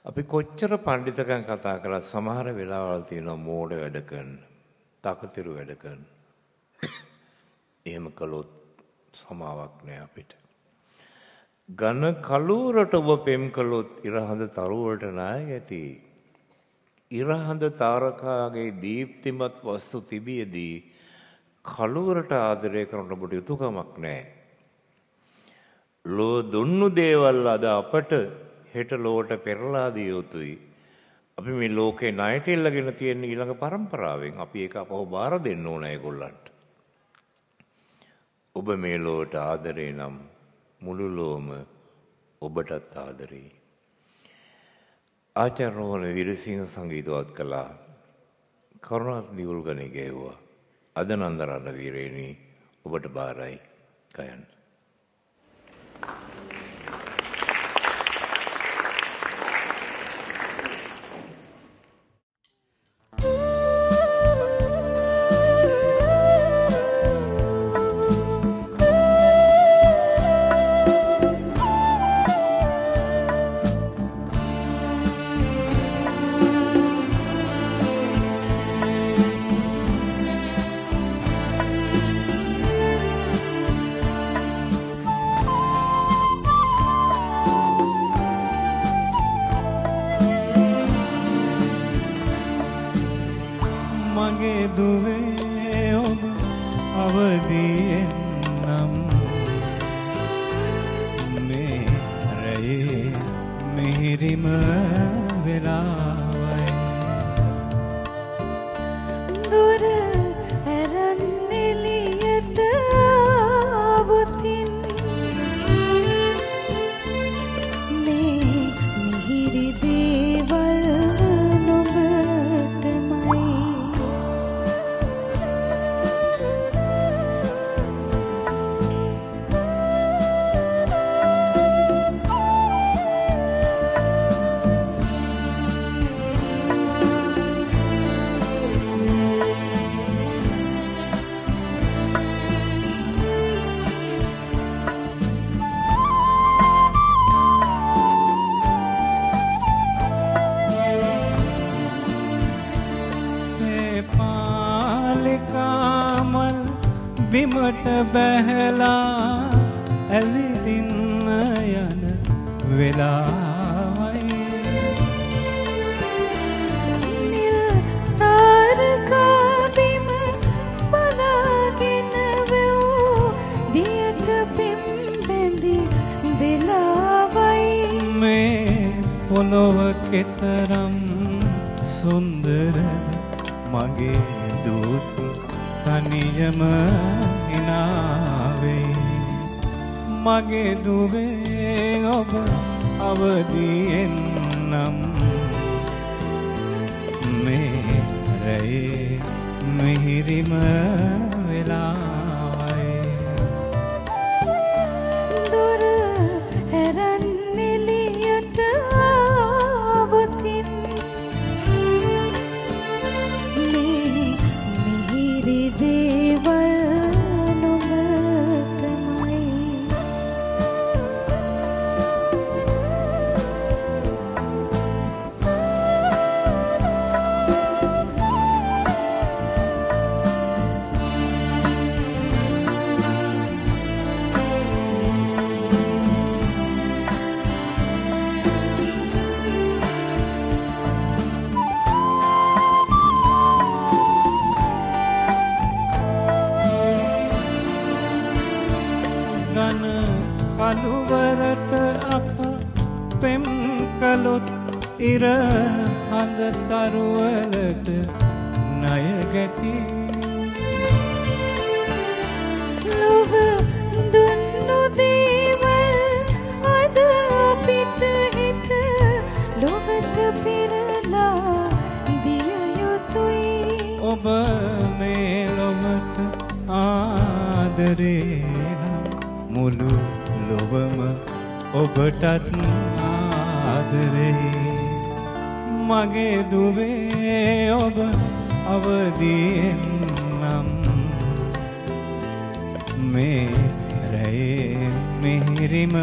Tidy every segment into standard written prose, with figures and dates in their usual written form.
අපි කොච්චර පඬිතකම් කතා කළා සමහර වෙලාවල් තියෙනවා මෝඩ වැඩ කරන, තකතිරු වැඩ කරන. එහෙම කළොත් සමාවක් නෑ අපිට. ඝන කලුවරට ඔබ පෙම් කළොත් ඉරහඳ තරුවලට ණය ඇති. ඉරහඳ තාරකාගේ දීප්තිමත් වස්තු තිබියදී කලුවරට ආදරය කරන ඔබට යුතුයකමක් නෑ. ලෝ දුන්නු දේවල් අද අපට හෙට ලෝට පෙරලා දිය යුතුයි. අපි මේ ලෝකේ ණයට ඉල්ලගෙන තියෙන ඊළඟ පරම්පරාවෙන් අපි ඒක අපව බාර දෙන්න ඕන ඒගොල්ලන්ට. ඔබ මේ ලෝට ආදරේ නම් මුළු ලෝම ඔබටත් ආදරේ. ආචාර්ය රෝහණ වීරසිංහ සංගීතවත් කළා. කරුණාත් දියුල්ගනේ ගැයුවා. අද නන්දරන්න වීරේනි ඔබට බාරයි ගයන්න. බිමට බැහැලා ඇවිදින්න යන වෙලාවයි නිල් තාරකා බිම බලාගෙන වූ දියට පෙම් බැඳි වෙලාවයි මේ පොළොව කෙතරම් සුන්දරද මගේ දූත තනියම හිනාවේ මගේ දුවේ ඔබ අවදියෙන් නම් මේ රැයේ මිහිරිම වෙලාවයි දුර හැරන් එළියට ආවොතින් කලුවරට අප පෙම් කළොත් ඉර හඳ තරුවලට ණය ගැති ලොව දුන්නු දේවල් අද අපිට හිත ලොවට පෙරලා දිය යුතුයි ඔබ මේ ලොවට ආදරේ මුළු ලොවම ඔබටත් ආදරේ මගේ දුවේ ඔබ අවදියෙන් නම් මේ රැයේ මිහිරිම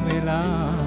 වෙලා